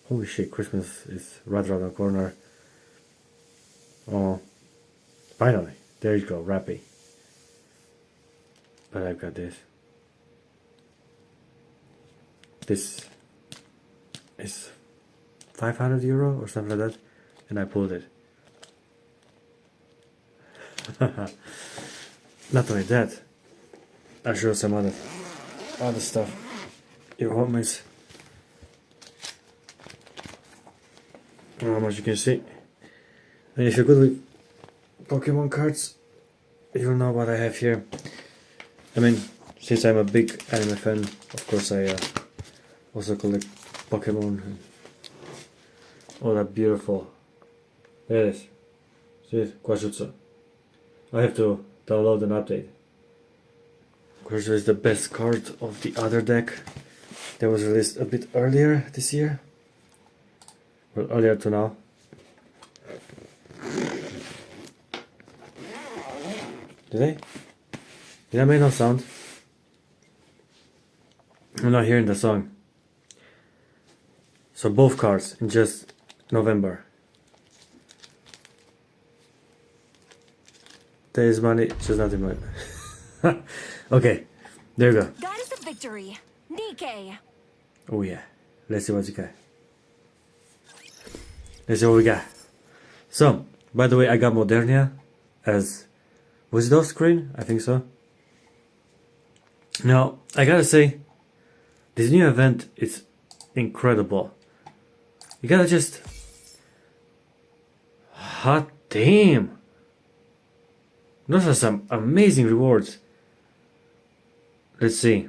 Holy shit, Christmas is right around the corner. Oh, finally. There you go, Rappy. But I've got this. This is 500 euro or something like that. And I pulled it. Not only that, I'll show some other stuff. Your homies. How much you can see. And if you're good with Pokemon cards, you'll know what I have here. I mean, since I'm a big anime fan, of course I also collect Pokemon and all that beautiful. There it is. See it? Quashutsu. I have to download an update. Quashutsu is the best card of the other deck that was released a bit earlier this year. Well, earlier to now. Did I make no sound? I'm not hearing the song. So both cards in just November. There is money, just not in my... Okay, there you go. Goddess of Victory, Nikke. Oh yeah, let's see what you got. Let's see what we got. So, by the way, I got Modernia as... Was it off screen? I think so. Now, I gotta say, this new event is incredible. You gotta just... Hot damn! Those are some amazing rewards. Let's see.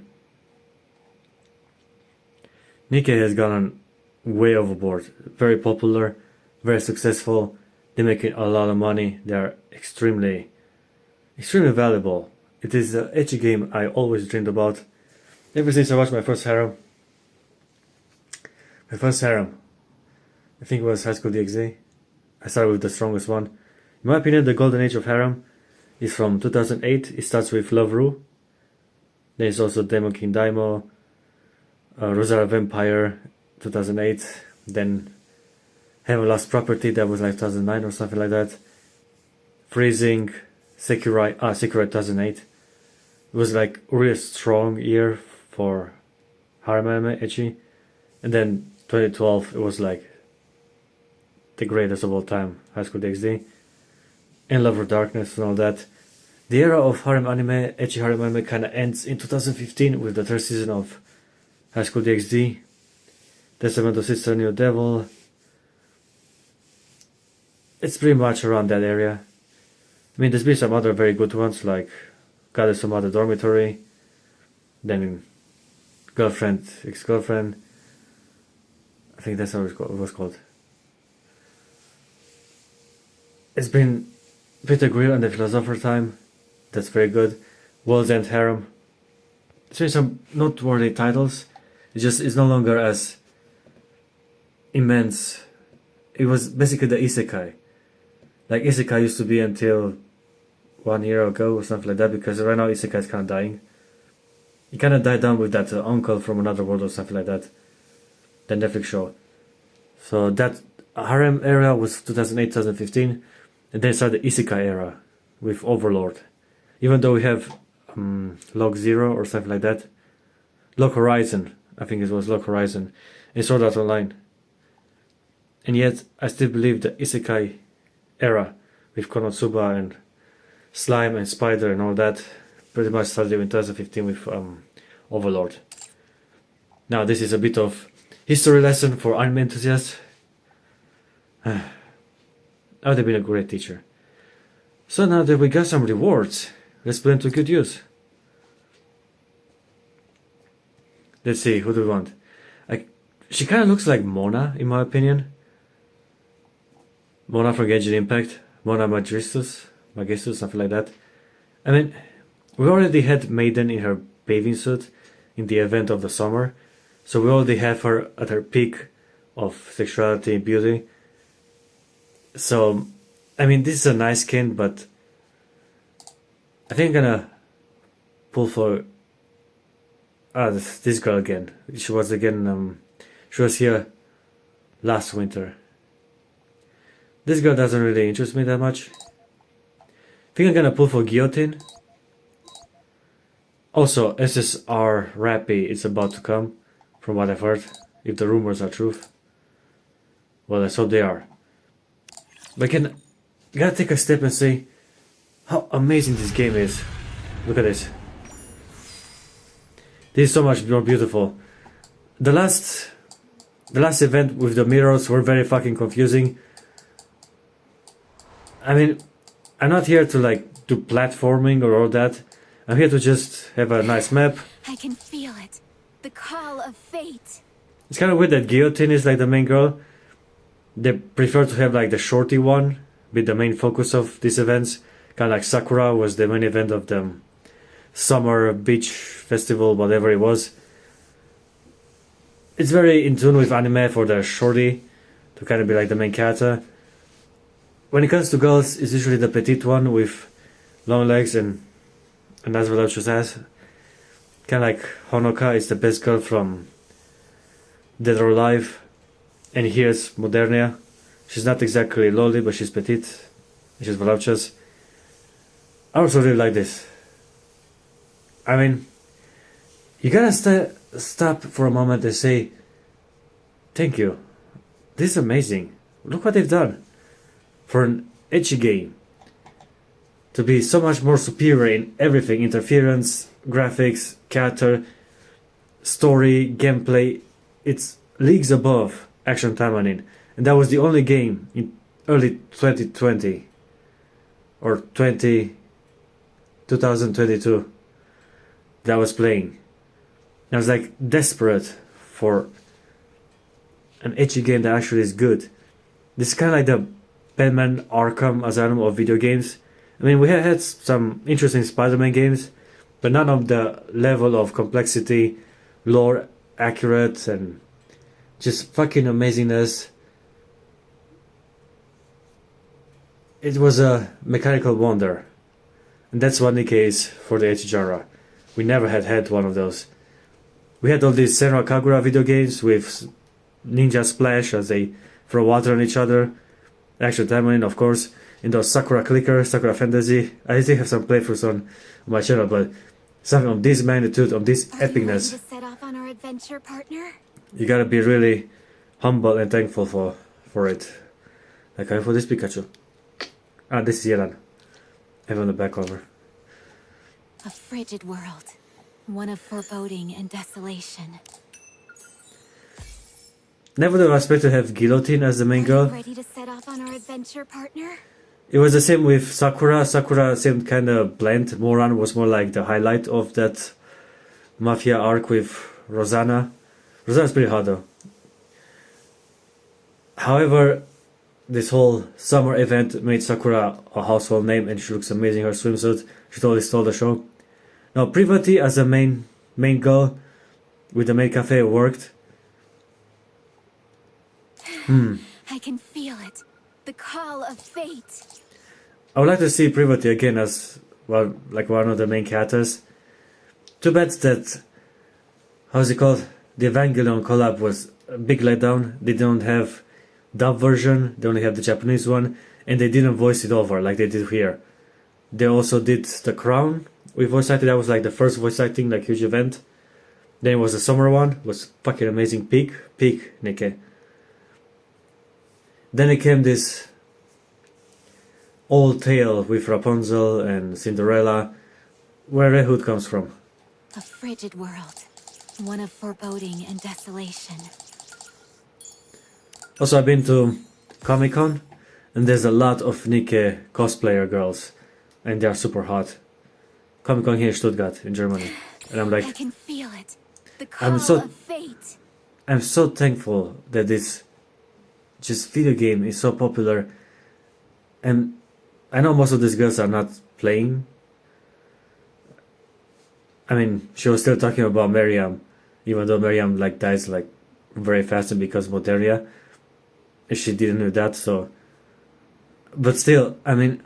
Nikke has gone way overboard. Very popular, very successful. They're making a lot of money. They are extremely valuable. It is an ecchi game I always dreamed about. Ever since I watched my first harem. I think it was High School DxD. I started with the strongest one. In my opinion, the golden age of harem is from 2008. It starts with Love Ru. Then it's also Demon King Daimo, Rosara Vampire, 2008. Then Heaven Lost Property, that was like 2009 or something like that. Freezing, Sekirai 2008. It was like a really strong year for harem anime ecchi. And then 2012, it was like the greatest of all time, High School DxD. And Love or Darkness and all that. The era of harem anime, ecchi harem anime, kinda ends in 2015 with the third season of High School DxD. Testament of Sister New Devil. It's pretty much around that area. I mean, there's been some other very good ones, like Godess of Mother Dormitory, then Girlfriend, Ex-Girlfriend. I think that's how it was called. It's been Peter Grill and the Philosopher Time. That's very good. World's End Harem. There's been some noteworthy titles. It's no longer as immense. It was basically the isekai. Like isekai used to be until 1 year ago or something like that, because right now isekai is kind of dying. It kind of died down with that uncle from another world or something like that. The Netflix show. So that harem era was 2008-2015, and then started the isekai era with Overlord. Even though we have Log Zero or something like that, Log Horizon, I think it was Log Horizon, and Sword Art Online. And yet, I still believe the isekai era with Konosuba and Slime and Spider and all that pretty much started in 2015 with Overlord. Now, this is a bit of history lesson for anime enthusiasts. I would have been a great teacher. So now that we got some rewards, let's put them to good use. Let's see, who do we want? She kind of looks like Mona, in my opinion. Mona from Genshin Impact. Mona Magistus, something like that. I mean, we already had Maiden in her bathing suit in the event of the summer. So we already have her at her peak of sexuality and beauty. So, I mean, this is a nice skin, but I think I'm gonna pull for this girl again. She was here last winter. This girl doesn't really interest me that much. Think I'm gonna pull for guillotine. Also, SSR Rappy is about to come, from what I've heard, if the rumors are true. Well, let's hope they are. But I gotta take a step and say how amazing this game is. Look at this. This is so much more beautiful. The last event with the mirrors were very fucking confusing. I mean, I'm not here to like do platforming or all that. I'm here to just have a nice map. I can feel it. The call of fate. It's kind of weird that Guillotine is like the main girl. They prefer to have like the shorty one be the main focus of these events. Kind of like Sakura was the main event of the summer beach festival, whatever it was. It's very in tune with anime for the shorty to kind of be like the main character. When it comes to girls, it's usually the petite one with long legs and that's what she has. Kind of like Honoka is the best girl from Dead or Alive. And here's Modernia. She's not exactly lolly, but she's petite. She's voluptuous. I also really like this. I mean, you gotta stop for a moment and say, thank you. This is amazing. Look what they've done. For an ecchi game. To be so much more superior in everything. Interference, graphics, character, story, gameplay. It's leagues above Action Tamanin. And that was the only game in early 2020. Or 2022 that I was playing. I was like desperate for an ecchi game that actually is good. This is kind of like the Batman Arkham Asylum of video games. I mean, we had some interesting Spider-Man games, but none of the level of complexity, lore accurate, and just fucking amazingness. It was a mechanical wonder. And that's what Nikke is for the ecchi genre. We never had one of those. We had all these Senra Kagura video games with ninja splash as they throw water on each other. Action Timeline, of course. In those Sakura Clicker, Sakura Fantasy. I still have some playthroughs on my channel, but something of this magnitude, of this epicness. Are you ready to set off on our adventure, partner? You gotta be really humble and thankful for it. Like for this Pikachu. Ah, this is Yelan. I have on the back cover. A frigid world. One of foreboding and desolation. Never did I expect to have Guillotine as the main Are girl. you ready to set off on our adventure, partner? It was the same with Sakura. Sakura seemed kind of bland. Moran was more like the highlight of that Mafia arc with Rosanna. Rosanna's pretty hot though. However, this whole summer event made Sakura a household name and she looks amazing in her swimsuit. She totally stole the show. Now, Privati as the main girl with the maid cafe worked. I can feel it. The call of fate. I would like to see Privati again as, well, like one of the main characters. Too bad that, how's it called? The Evangelion collab was a big letdown. They don't have dub version, they only have the Japanese one, and they didn't voice it over like they did here. They also did The Crown with voice acting. That was like the first voice acting, like huge event. Then it was the summer one, it was fucking amazing. Peak Nikke. Then it came this old tale with Rapunzel and Cinderella, where Red Hood comes from. A frigid world. One of foreboding and desolation. Also, I've been to Comic-Con, and there's a lot of Nikke cosplayer girls, and they are super hot. Comic-Con here in Stuttgart, in Germany. And I'm I like, can feel it. The call of fate. I'm so thankful that this just video game is so popular. And I know most of these girls are not playing. I mean, she was still talking about Miriam, even though Miriam like dies like very fast and becomes Modernia. And she didn't do that, so. But still, I mean,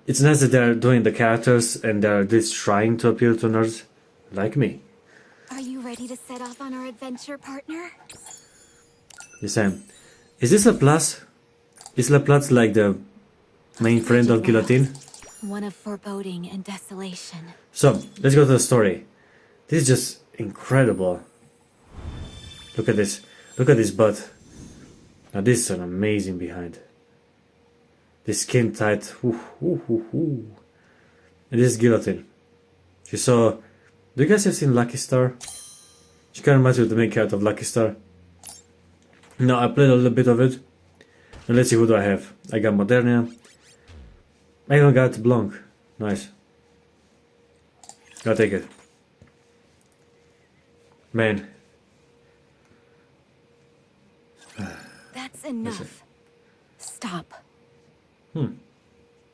it's nice that they're doing the characters and they're just trying to appeal to nerds like me. Are you ready to set off on our adventure, partner? Yes, I am. Is this Laplace? Is Laplace like the main friend of Guillotine? One of foreboding and desolation. So, let's go to the story. This is just incredible. Look at this. Look at this butt. Now this is an amazing behind. This skin tight. Ooh, ooh, ooh, ooh. And this is Guillotine. She saw... Do you guys have seen Lucky Star? She kind of reminds me of the main character of Lucky Star. Now I played a little bit of it. Now let's see who do I have. I got Modernia. I even got Blanc. Nice. I'll take it. Man. That's enough. Stop.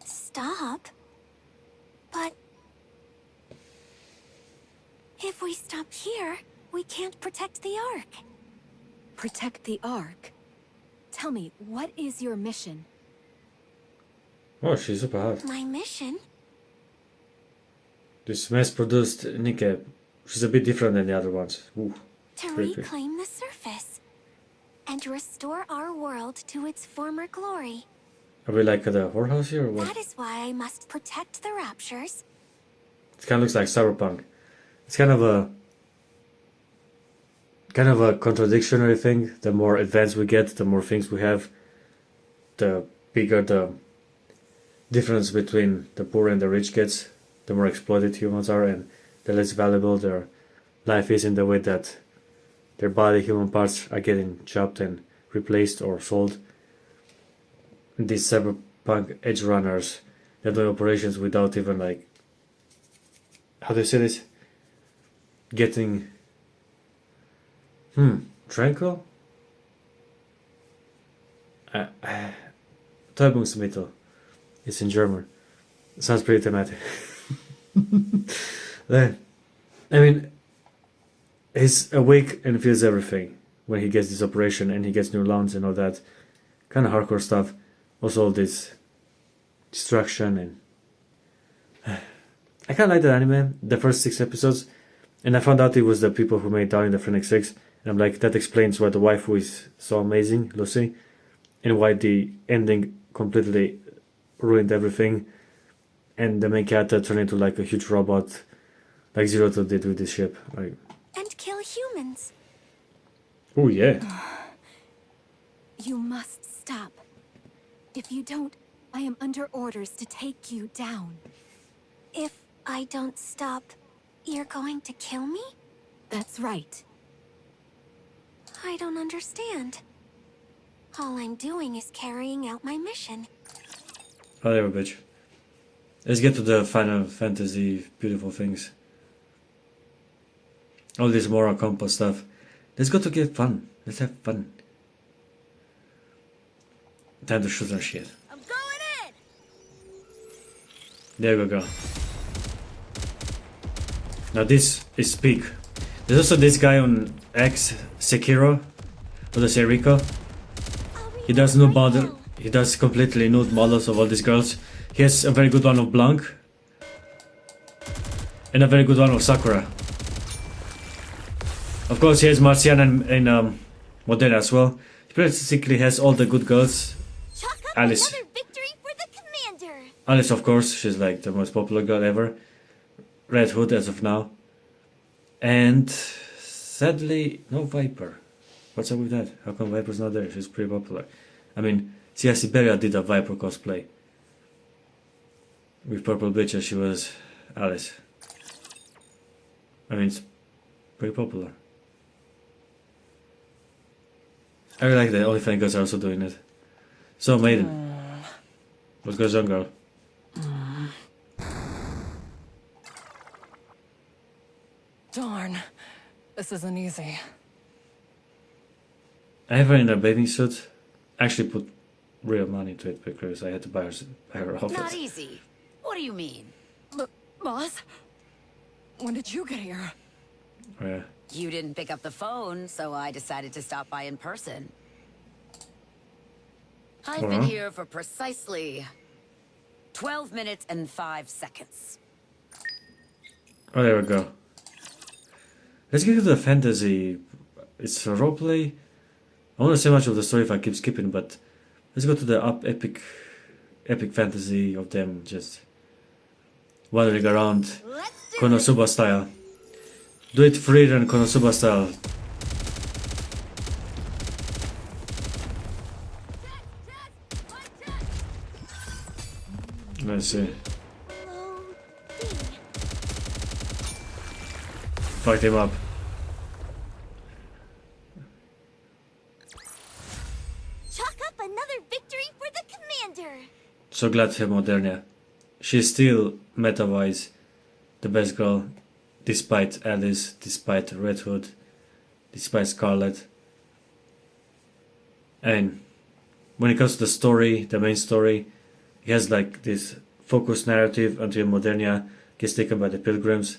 Stop? But if we stop here, we can't protect the Ark. Protect the Ark. Tell me, what is your mission? Oh, she's super hot. My mission? This mass-produced Nikke. She's a bit different than the other ones. Ooh, To creepy. reclaim the surface and restore our world to its former glory. Are we like at the whorehouse here or what? That is why I must protect the Raptures. It kind of looks like cyberpunk. It's kind of a contradictory thing. The more advanced we get, the more things we have, the bigger the difference between the poor and the rich gets, the more exploited humans are, and the less valuable their life is in the way that their body, human parts are getting chopped and replaced or sold. These cyberpunk edge runners, they're doing operations without even like, how do you say this? Getting tranquil? Täubungsmittel. It's in German. It sounds pretty thematic. Then, I mean, he's awake and feels everything when he gets this operation and he gets new lungs and all that kind of hardcore stuff. Also all this destruction and I kind of like that anime, the first 6 episodes, and I found out it was the people who made Darling the Phoenix 6, and I'm like, that explains why the waifu is so amazing, Lucy, and why the ending completely ruined everything, and the main character turned into like a huge robot, like Zero Two did with this ship. Like, And kill humans. oh yeah. You must stop. If you don't, I am under orders to take you down. If I don't stop, you're going to kill me? That's right. I don't understand. All I'm doing is carrying out my mission. Whatever, bitch. Let's get to the Final Fantasy beautiful things. All this moral compass stuff. Let's go to get fun. Let's have fun. Time to shoot our shit. I'm going in! There we go. Now this is peak. There's also this guy on X, Sekiro, or the Seriko. He does nude model. He does completely nude models of all these girls. He has a very good one of Blanc. And a very good one of Sakura. Of course he has Marcian and Modena as well. He basically has all the good girls. Chalk up Alice. another victory for the commander! Alice, of course, she's like the most popular girl ever. Red Hood as of now. And sadly, no Viper. What's up with that? How come Viper's not there? She's pretty popular. I mean, Cia Siberia did a Viper cosplay. With purple bitches, she was Alice. I mean, it's pretty popular. I really like that OnlyFans girls are also doing it. So, Maiden. What goes on, girl? Darn, this isn't easy. I have her in a bathing suit. I actually put real money into it because I had to buy her Not outfit. easy. What do you mean? Boss? When did you get here? Oh, yeah. You didn't pick up the phone, so I decided to stop by in person. I've been Uh-huh. here for precisely 12 minutes and 5 seconds. Oh, there we go. Let's get to the fantasy. It's a roleplay. I want to say much of the story if I keep skipping, but let's go to the epic fantasy of them just wandering around Konosuba style. Do it free and Konosuba style. Let's see. Fucked him up. Chalk up another victory for the commander. So glad to have Modernia. She's still, meta-wise, the best girl, despite Alice, despite Red Hood, despite Scarlet. And when it comes to the story, the main story, he has like this focused narrative until Modernia gets taken by the Pilgrims.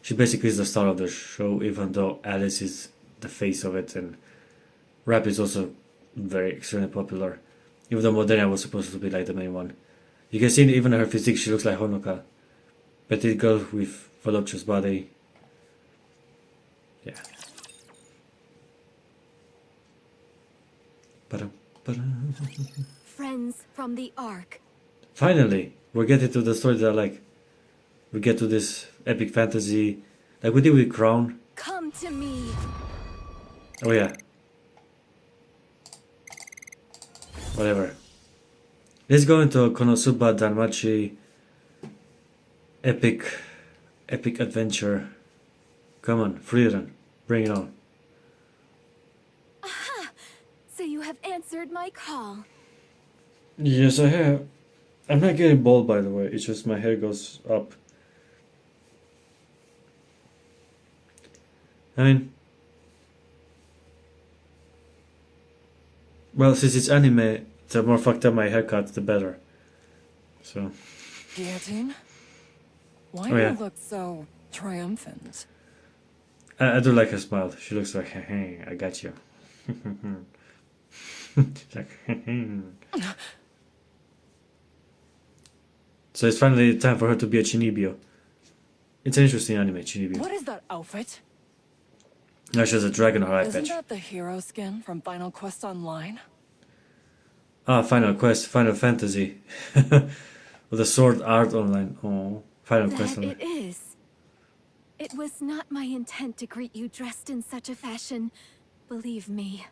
She basically is the star of the show, even though Alice is the face of it, and Rap is also very extremely popular. Even though Modernia was supposed to be like the main one. You can see even her physique, she looks like Honoka. Petite girl with voluptuous body. Yeah. Friends from the Ark. Finally, we're getting to the story that I like. We get to this epic fantasy, like we did with Crown. Come to me. Oh yeah. Whatever. Let's go into Konosuba Danmachi epic adventure. Come on, Frieren, bring it on. Aha! So you have answered my call. Yes, I have. I'm not getting bald, by the way. It's just my hair goes up. I mean, well, since it's anime, the more fucked up my haircut, the better. So. Guillotine? Why Oh, do yeah. you look so triumphant? I do like her smile. She looks like, hey, I got you. She's like, so it's finally time for her to be a Chinibyo. It's an interesting anime, Chinibyo. What is that outfit? Now she has a dragon on her eye Isn't patch. that the hero skin from Final Quest Online? Ah, Final Quest, Final Fantasy. With the sword art online. Oh, Final Quest That online. it is. It was not my intent to greet you dressed in such a fashion. Believe me.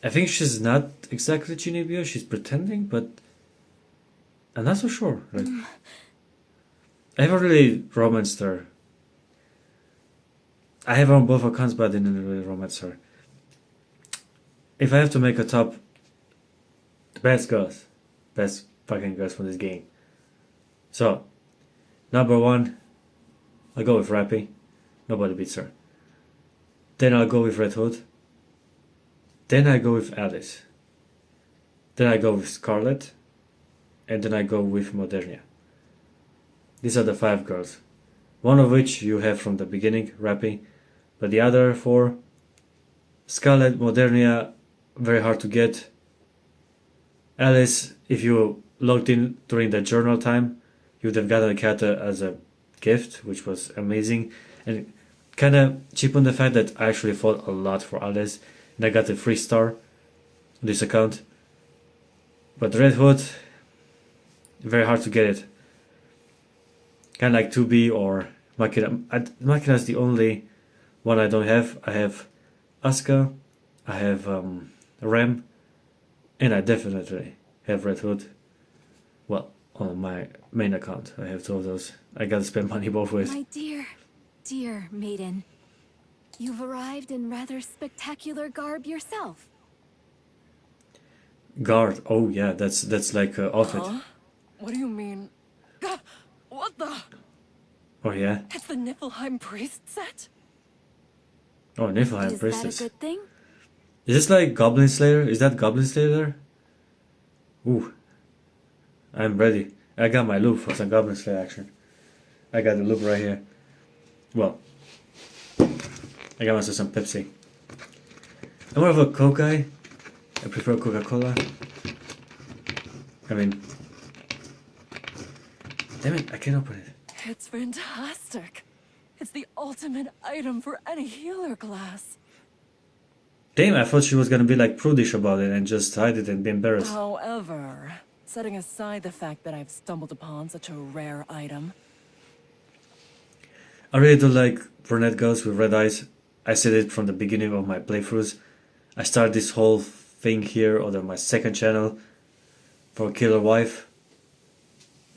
I think she's not exactly Chinibyo, she's pretending, but I'm not so sure. Like, I haven't really romanced her. I have her on both accounts, but I didn't really romance her. If I have to make a top best girls, best fucking girls from this game. So, number 1, I'll go with Rappy. Nobody beats her. Then I'll go with Red Hood. Then I go with Alice. Then I go with Scarlet. And then I go with Modernia. These are the 5 girls. One of which you have from the beginning, Rappy. But the other 4, Scarlet, Modernia, very hard to get. Alice, if you logged in during the journal time, you would have gotten a character as a gift, which was amazing. And kind of cheapened the fact that I actually fought a lot for Alice. And I got a 3-star on this account. But Red Hood, very hard to get it. Kind of like 2B or Makina. Makina is the only one I don't have. I have Asuka, I have Rem, and I definitely have Red Hood. Well, on my main account, I have 2 of those. I gotta spend money both ways. My dear maiden. You've arrived in rather spectacular garb yourself. Guard, oh yeah, that's like outfit. Huh? What do you mean? Gah! What the? Oh yeah. It's the Niflheim priest set? Oh, Niflheim Is priestess. that a good thing? Is this like Goblin Slayer? Is that Goblin Slayer there? Ooh. I'm ready. I got my loop for some Goblin Slayer action. I got the loop right here. Well, I got myself some Pepsi. I'm more of a Coke guy. I prefer Coca-Cola. I mean... Damn it, I can't open it. It's fantastic. It's the ultimate item for any healer class. Damn, I thought she was gonna be like prudish about it and just hide it and be embarrassed. However, setting aside the fact that I've stumbled upon such a rare item, I really do like brunette girls with red eyes. I said it from the beginning of my playthroughs. I started this whole thing here on my second channel for Killer Wife.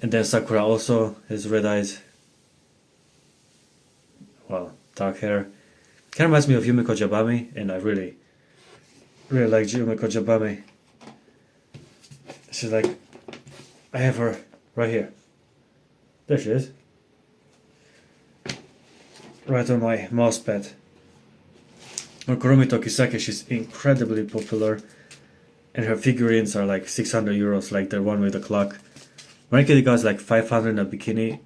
And then Sakura also has red eyes. Well, dark hair. Kind of reminds me of Yumiko Jabami, and I really like Yumiko Jabami. She's like, I have her right here. There she is. Right on my mouse pad. Or Kurumi Tokisake, she's incredibly popular. And her figurines are like 600 euros, like the one with the clock. Market costs like 500 in a bikini.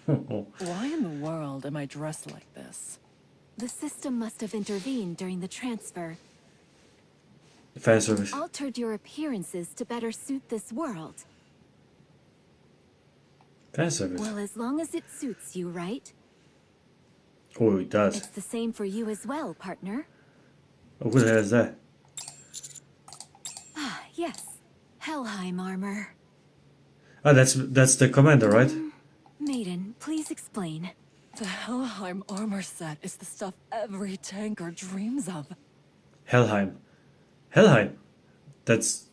why in the world am I dressed like this? The system must have intervened during the transfer. Fan service. Altered your appearances to better suit this world. Fan service. Well, as long as it suits you, right? Oh, it does. It's the same for you as well, partner. Oh, who the hell is that? Ah, yes. Helheim armor. Ah, that's the commander, right? Maiden, please explain. The Helheim armor set is the stuff every tanker dreams of. Helheim. Helheim. That's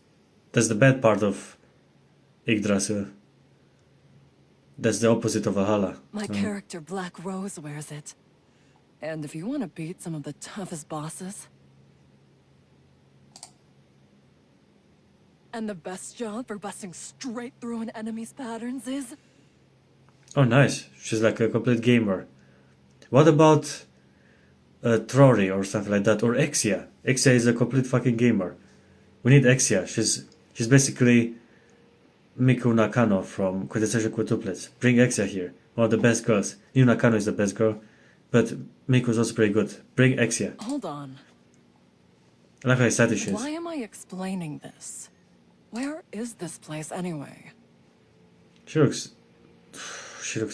the bad part of Yggdrasil. That's the opposite of Valhalla. My character Black Rose wears it. And if you want to beat some of the toughest bosses, and the best job for busting straight through an enemy's patterns is... Oh, nice. She's like a complete gamer. What about Trori or something like that? Or Exia? Exia is a complete fucking gamer. We need Exia. She's basically Miku Nakano from Quintessential Quintuplets. Bring Exia here. One of the best girls. Miku Nakano is the best girl. But Miku is also pretty good. Bring Exia. Hold on. I like how excited she is. Why am I explaining this? Where is this place anyway? She looks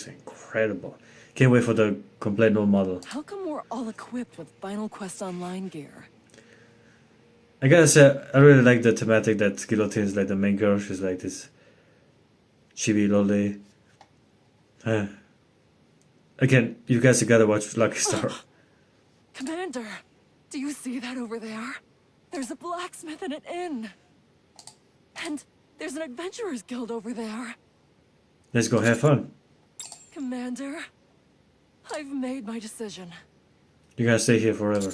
incredible. Can't wait for the complete new model. How come we're all equipped with Final Quest Online gear? I gotta say, I really like the thematic that Guillotine is like the main girl. She's like this chibi lolly. Again, you guys gotta watch Lucky Star. Commander, do you see that over there? There's a blacksmith and an inn. And there's an adventurers guild over there. Let's go have fun. Commander, I've made my decision. You gotta stay here forever.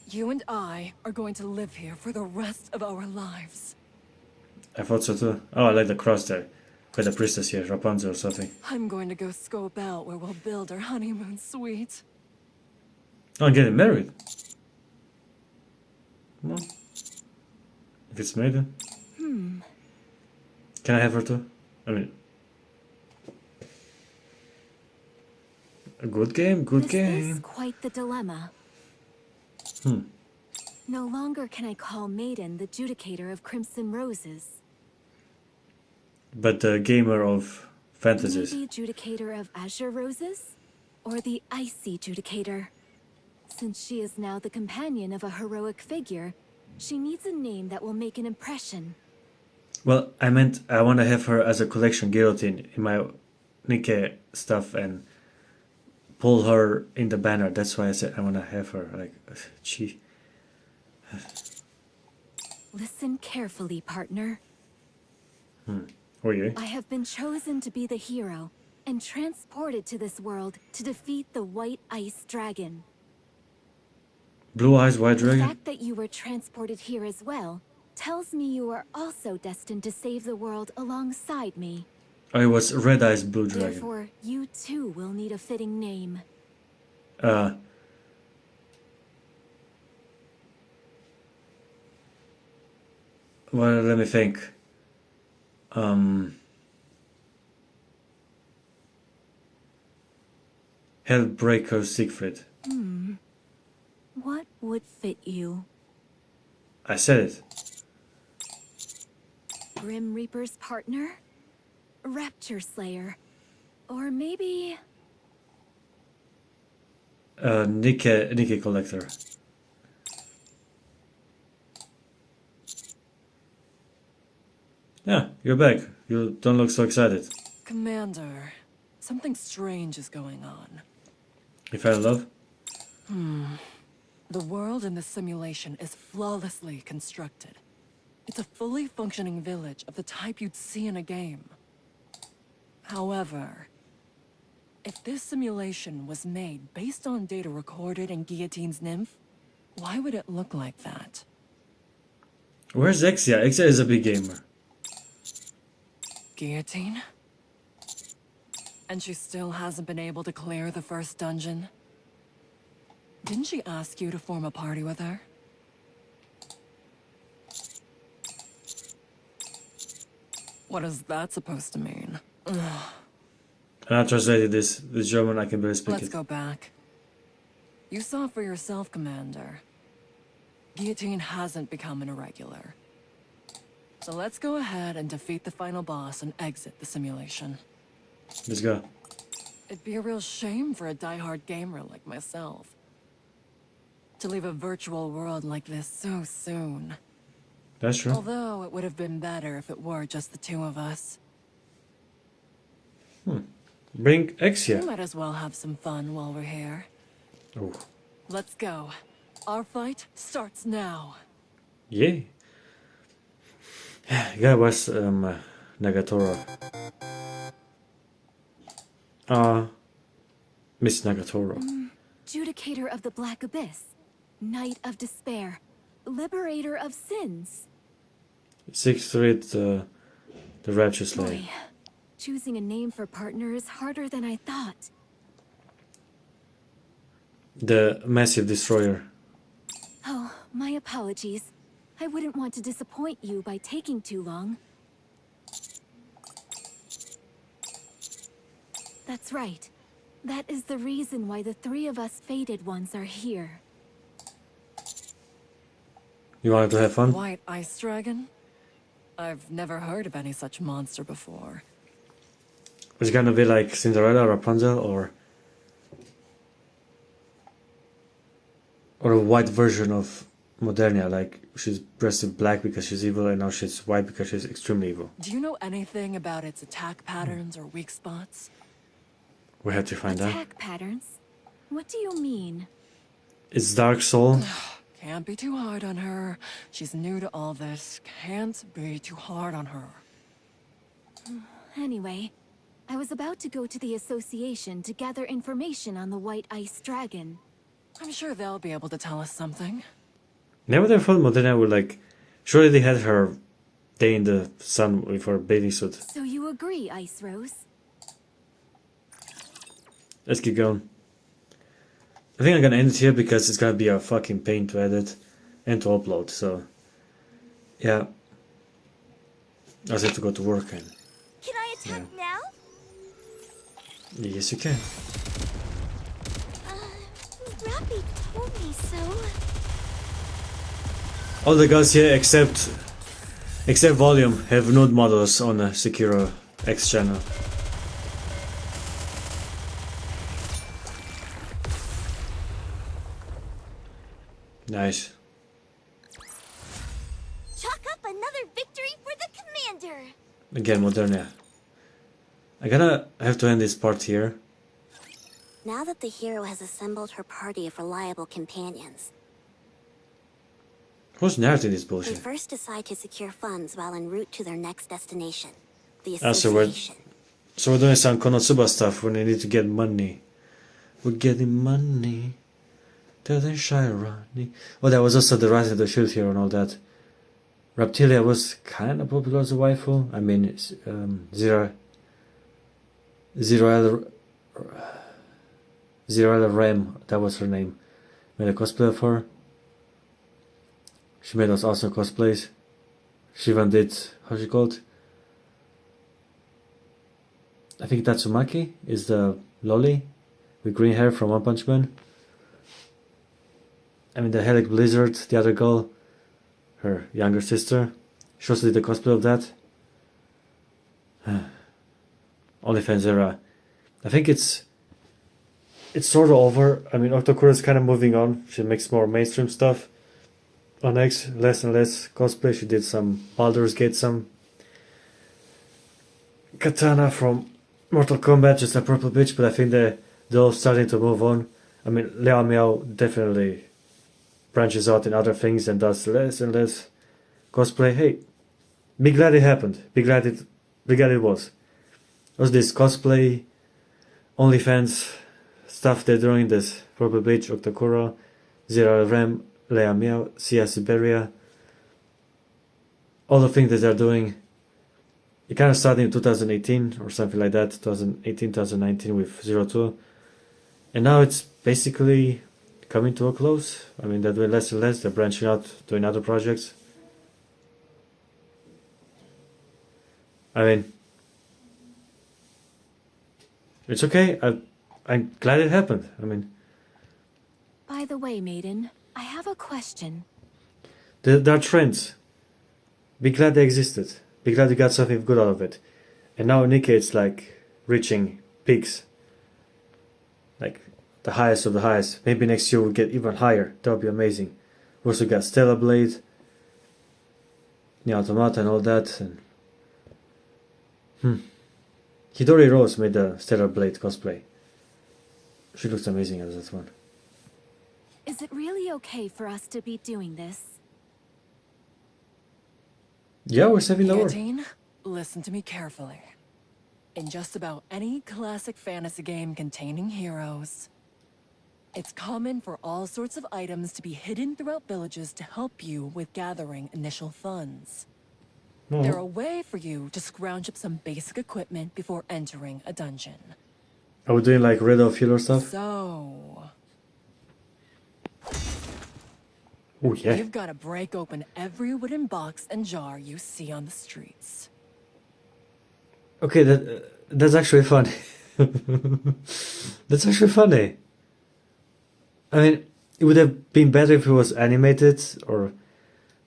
You and I are going to live here for the rest of our lives. I thought so too. Oh, I like the cross there. By the priestess here, Rapunzel or something. I'm going to go scope out where we'll build our honeymoon suite. Oh, I'm getting married. Well, if it's maiden. Can I have her too? I mean, a good game, good This game. is quite the dilemma. No longer can I call Maiden the judicator of Crimson Roses. But the gamer of fantasies. Maybe judicator of Azure Roses? Or the icy judicator? Since she is now the companion of a heroic figure, she needs a name that will make an impression. Well, I meant I want to have her as a collection guillotine in my Nikke stuff and pull her in the banner. That's why I said I want to have her. Like, she. Listen carefully, partner. Oh yeah. I have been chosen to be the hero and transported to this world to defeat the White Ice Dragon. Blue eyes, white The dragon. fact that you were transported here as well tells me you are also destined to save the world alongside me. Oh, it was red eyes, blue dragon. Therefore, you too will need a fitting name. Well, let me think. Hellbreaker Siegfried. What would fit you? I said it. Grim Reaper's partner? Rapture Slayer? Or maybe... Nikke collector. you're back. You don't look so excited. Commander, something strange is going on. You fell in love? The world in this simulation is flawlessly constructed. It's a fully functioning village of the type you'd see in a game. However, if this simulation was made based on data recorded in Guillotine's nymph, why would it look like that? Where's Exia? Exia is a big gamer. Guillotine? And she still hasn't been able to clear the first dungeon? Didn't she ask you to form a party with her? What is that supposed to mean? And I translated this German, I can barely speak Let's it. go back. You saw for yourself, Commander. Guillotine hasn't become an irregular. So let's go ahead and defeat the final boss and exit the simulation. Let's go. It'd be a real shame for a diehard gamer like myself to leave a virtual world like this so soon. That's true. Although it would have been better if it were just the two of us. Bring We Exia. might as well have some fun while we're here. Oh, Let's go. Our fight starts now. yay. Yeah, was Nagatoro. Miss Nagatoro. Judicator of the Black Abyss, Knight of Despair, Liberator of Sins. Sixth Read, the Rapture Slayer. Boy, choosing a name for partner is harder than I thought. The Massive Destroyer. Oh, my apologies. I wouldn't want to disappoint you by taking too long. That's right. That is the reason why the three of us fated ones are here. You wanted to have fun? White ice dragon? I've never heard of any such monster before. It's gonna be like Cinderella, Rapunzel, or a white version of Modernia, like she's dressed in black because she's evil and now she's white because she's extremely evil. Do you know anything about its attack patterns or weak spots? We have to find out. Attack patterns? What do you mean? It's Dark Soul. Can't be too hard on her. She's new to all this. Can't be too hard on her. Anyway, I was about to go to the association to gather information on the White Ice Dragon. I'm sure they'll be able to tell us something. Never I thought Modernia would like. Surely they had her day in the sun with her bathing suit. So you agree, Ice Rose? Let's keep going. I think I'm gonna end it here because it's gonna be a fucking pain to edit and to upload, so yeah. I just have to go to work and Can I attack now? yes you can. Rappy told me so. All the guns here except Volume have nude models on the Sekiro X channel. Nice. Chalk up another victory for the commander. Again, Modernia. I'm gonna have to end this part here. Now that the hero has assembled her party of reliable companions, Who's narrating this they bullshit? first decide to secure funds while en route to their next destination, the Ah, so we're- association. So we're doing some Konosuba stuff when we need to get money. We're getting money. Doesn't Shirani. Oh, that was also the Rise of the Shield Hero and all that. Reptilia was kind of popular as a waifu. I mean, Zero Ram, that was her name. Made a cosplay of her. She made those awesome cosplays. She even did, how's she called? I think Tatsumaki is the lolly with green hair from One Punch Man. I mean, the Helic Blizzard, the other girl, her younger sister, she also did the cosplay of that. OnlyFans era. I think it's sort of over. I mean, Octokura is kind of moving on. She makes more mainstream stuff. On X, less and less cosplay. She did some Baldur's Gate, some. Katana from Mortal Kombat, just a purple bitch, but I think they're all starting to move on. I mean, Liao Miao definitely branches out in other things and does less and less cosplay. Hey, be glad it happened. Be glad it was. What's this cosplay, OnlyFans stuff they're doing? This Purple Bleach, Octakura, Zero Rem, Lea Miao, Sia Siberia. All the things that they're doing. It kind of started in 2018 or something like that, 2018, 2019 with 02. And now it's basically coming to a close. I mean, they're doing less and less. They're branching out, doing other projects. I mean, it's okay. I'm glad it happened. I mean, By the way, Maiden, I have a question. there are trends. Be glad they existed. Be glad you got something good out of it. And now Nikke, it's like reaching peaks. Like the highest of the highest. Maybe next year we'll get even higher. That would be amazing. We also got Stellar Blade, the Automata and all that. And Hidori Rose made the Stellar Blade cosplay. She looks amazing as that one. Is it really okay for us to be doing this? Yeah, we're saving the world. Guillotine, listen to me carefully. In just about any classic fantasy game containing heroes, it's common for all sorts of items to be hidden throughout villages to help you with gathering initial funds. They're a way for you to scrounge up some basic equipment before entering a dungeon. Are we doing like Red of Healer stuff? So, Oh yeah. you've got to break open every wooden box and jar you see on the streets. Okay, that's actually funny. That's actually funny. I mean, it would have been better if it was animated, or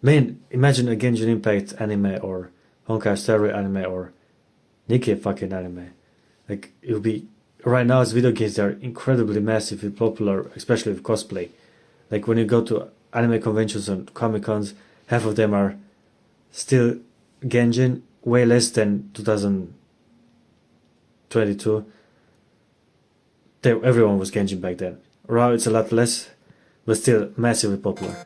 man, imagine a Genshin Impact anime or Honkai Star Rail anime or Nikke fucking anime. Like it would be right now as video games, they're incredibly massively popular, especially with cosplay. Like when you go to anime conventions and Comic Cons, half of them are still Genshin, way less than 2022. Everyone was Genshin back then. Now it's a lot less, but still massively popular.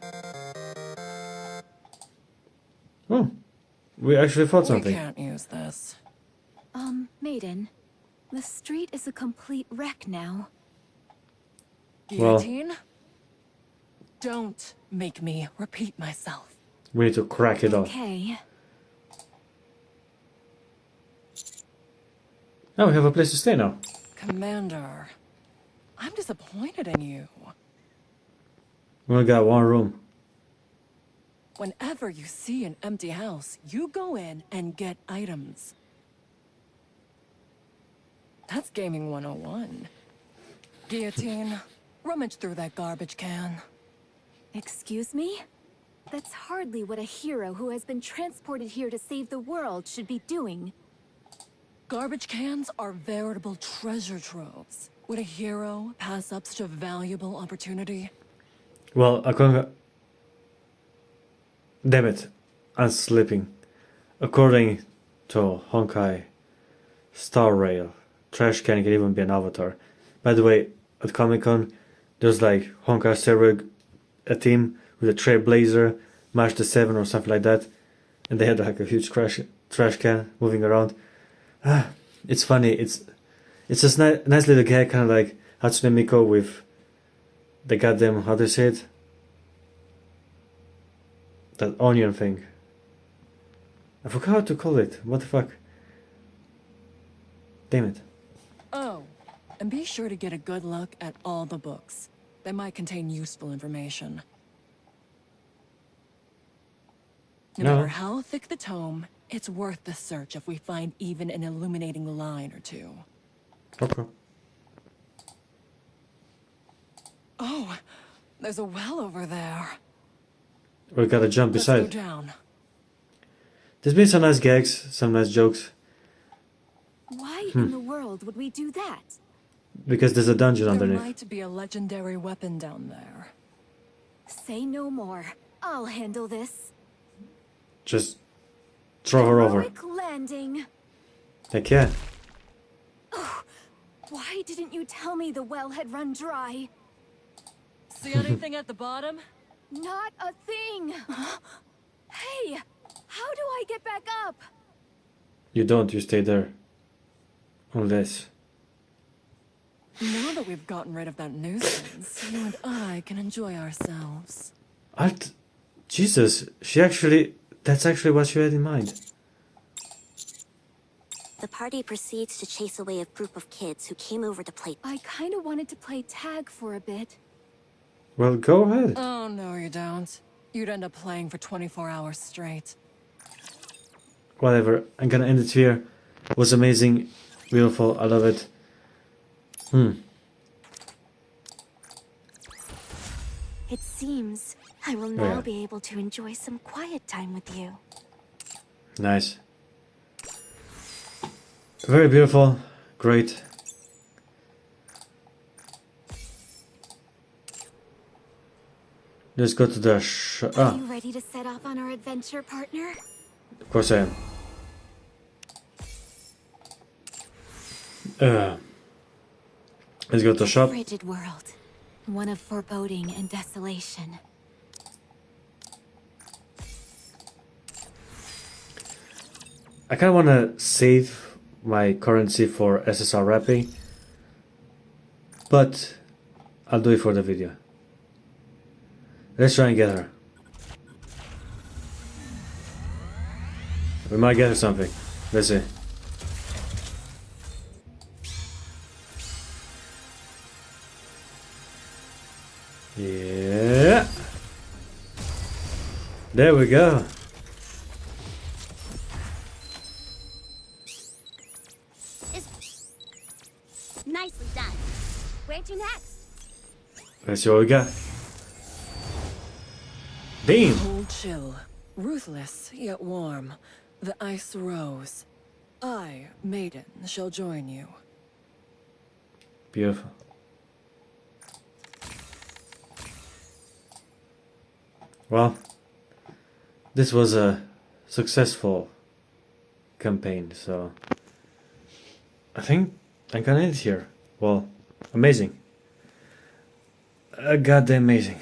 Oh, we actually thought We something. can't use this. Maiden, the street is a complete wreck now. Well- Guillotine? Don't make me repeat myself. We need to crack it off. Okay. Now we have a place to stay now. Commander, I'm disappointed in you. We only got one room. Whenever you see an empty house, you go in and get items. That's gaming 101. Guillotine, rummage through that garbage can. Excuse me? That's hardly what a hero who has been transported here to save the world should be doing. Garbage cans are veritable treasure troves. Would a hero pass up such a valuable opportunity? Well, damn it, I'm sleeping. According to Honkai Star Rail, trash can even be an avatar. By the way, at Comic Con, there's like Honkai Star Rail, a team with a Trailblazer, March the 7 or something like that, and they had like a huge trash can moving around. It's funny. It's just nice little guy, kind of like Hatsune Miku with the goddamn, how do you say it? That onion thing. I forgot how to call it. What the fuck? Damn it. Oh, and be sure to get a good look at all the books. They might contain useful information. No No. matter how thick the tome, it's worth the search if we find even an illuminating line or two. Okay. Oh, there's a well over there. We gotta jump Let's go beside. down. There's been some nice gags, some nice jokes. Why in the world would we do that? Because there's a dungeon There underneath. might be a legendary weapon down there. Say no more. I'll handle this. Just throw her over. Heroic landing. Heck yeah. Why didn't you tell me the well had run dry? See anything at the bottom? Not a thing! Hey! How do I get back up? You don't, you stay there. Unless... Now that we've gotten rid of that nuisance, you and I can enjoy ourselves. Jesus, that's actually what she had in mind. The party proceeds to chase away a group of kids who came over to play. I kinda wanted to play tag for a bit. Well, go ahead. Oh, no you don't. You'd end up playing for 24 hours straight. Whatever, I'm gonna end it here. It was amazing, beautiful, I love it. It seems I will now be able to enjoy some quiet time with you. Nice. Very beautiful, great. Let's go to the Are you ready to set off on our adventure, partner? of course I am. Let's go to the shop. Frigid world. One of foreboding and desolation. I kind of want to save my currency for SSR wrapping, but I'll do it for the video. Let's try and get her. We might get her something. Let's see. Yeah. There we go. Nicely done. Where to next? Let's see what we got. Damn. Cold chill. Ruthless, yet warm. The ice rose. I, maiden, shall join you. Beautiful. Well, this was a successful campaign, so I think I'm gonna end it here. Well, amazing. Goddamn amazing.